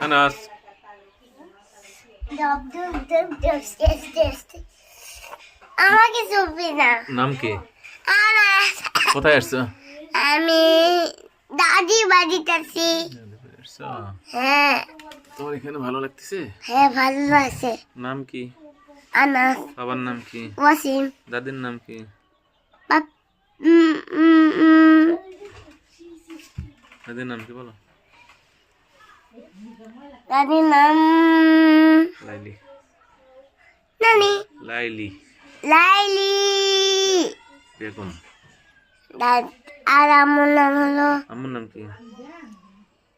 আনাস আমাকে চুপি না। নাম কি? আনাস। কোথায় আসছো? আমি দাদি বাড়িতে আছি। আসছো? হ্যাঁ তোমার এখানে ভালো লাগতেছে? হ্যাঁ ভালো আছে। নাম কি? আনাস। বাবার নাম কি? ওয়াসিম। দাদির নাম কি? বাপ উম, উম, উম, দাদির নাম কি বলো? দাদির নাম লাইলি। নানি লাইলি লাইলি। বেগম। দাদ আর আমার নাম হলো আম্মুর নাম কি?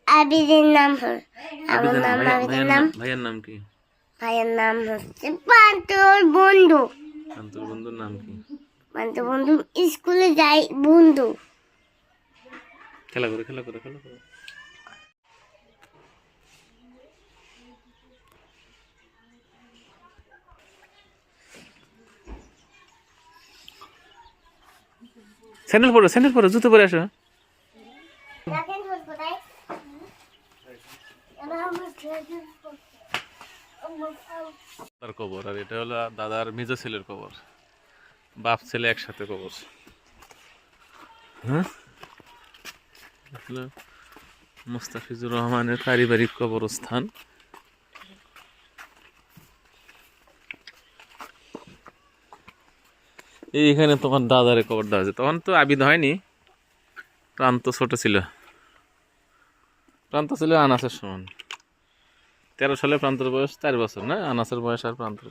আবিদের নাম হলো আমার আবিদের নাম আবিদের নাম। ভাইয়ের নাম কি? ভাইয়ের নাম হচ্ছে পান্তর বন্ধু। শান্তর বন্ধুর নাম কি? পান্তর বন্ধু স্কুলে যাই বন্ধু। খেলা করে খেলা করে খেলা করে। স্যান্ডেল পরো জুতো পরে আসো। তার কবর, আর এটা হলো দাদার মেজ ছেলের কবর। বাপ ছেলে একসাথে কবর। হ্যাঁ, মুস্তাফিজুর রহমানের পারিবারিক কবরস্থান। এইখানে তোমার দাদারে কবর দেওয়া আছে। তখন তো আবিদ হয়নি, প্রান্ত ছোট ছিল। প্রান্ত ছিল আনাসের সমান। 13 সালে প্রান্তর বয়স 4 বছর, না আনাসের বয়স আর প্রান্তর।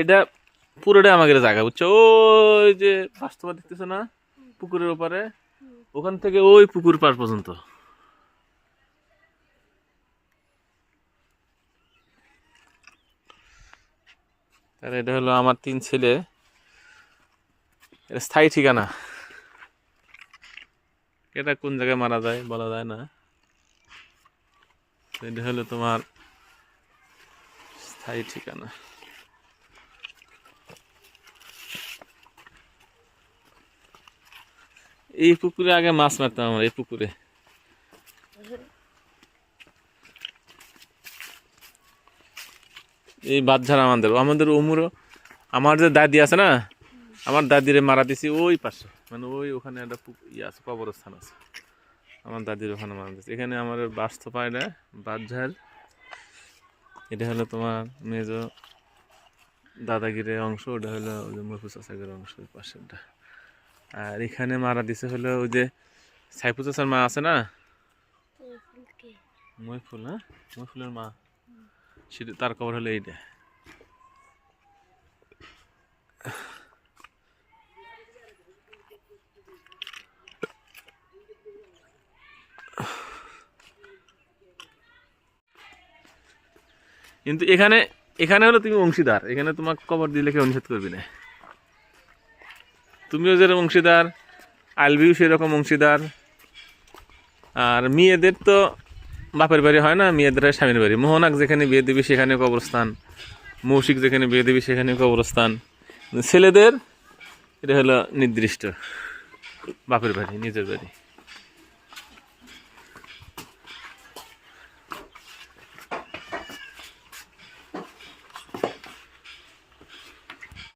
এটা পুরোটা আমাদের জায়গা, বুঝছো? ওই যে বাস্তবা দেখতেছো না পুকুরের ওপারে, ওখান থেকে ওই পুকুর পার পর্যন্ত। আর এটা হলো আমার 3 ছেলে, এটা স্থায়ী ঠিকানা। এটা কোন জায়গায় মারা যায় বলা যায় না। এটা হলো তোমার স্থায়ী ঠিকানা। এই পুকুরে আগে মাছ মারতাম আমরা, এই পুকুরে। এই বাদঝাড় আমাদের উমরও। আমার যে দাদি আছে না, আমার দাদিরে মারা দিছি ওই পাশে, মানে ওখানে একটা ইয়ে আছে, কবরস্থান আছে। আমার দাদির ওখানে মারা দিচ্ছে। এখানে আমার বাস্তবা, এটা বাদঝাড়। এটা হলো তোমার মেজ দাদাগিরির অংশ, ওটা হলো ওই যে মহফুজ চাচাগের অংশ, ওই পাশেরটা। আর এখানে মারা দিছে হলো ওই যে সাইফুল চাচার মা আছে না, মহিফুল। হ্যাঁ, মহিফুলের মা, সেটা তার কবর হলো এইটা। কিন্তু এখানে হলো তুমি অংশীদার, এখানে তোমাকে কবর দিলে কেউ নিষেধ করবি না। তুমিও যেরকম অংশীদার, আলবিও সেরকম অংশীদার। আর মেয়েদের তো বাপের বাড়ি হয় না, মেয়েদের হয় স্বামীর বাড়ি। মোহনাক যেখানে বিয়ে দিবি সেখানে কবরস্থান, মৌসিক যেখানে বিয়ে দিবি সেখানে কবরস্থান। ছেলেদের এটা হলো নির্দিষ্ট বাপের বাড়ি, নিজের বাড়ি।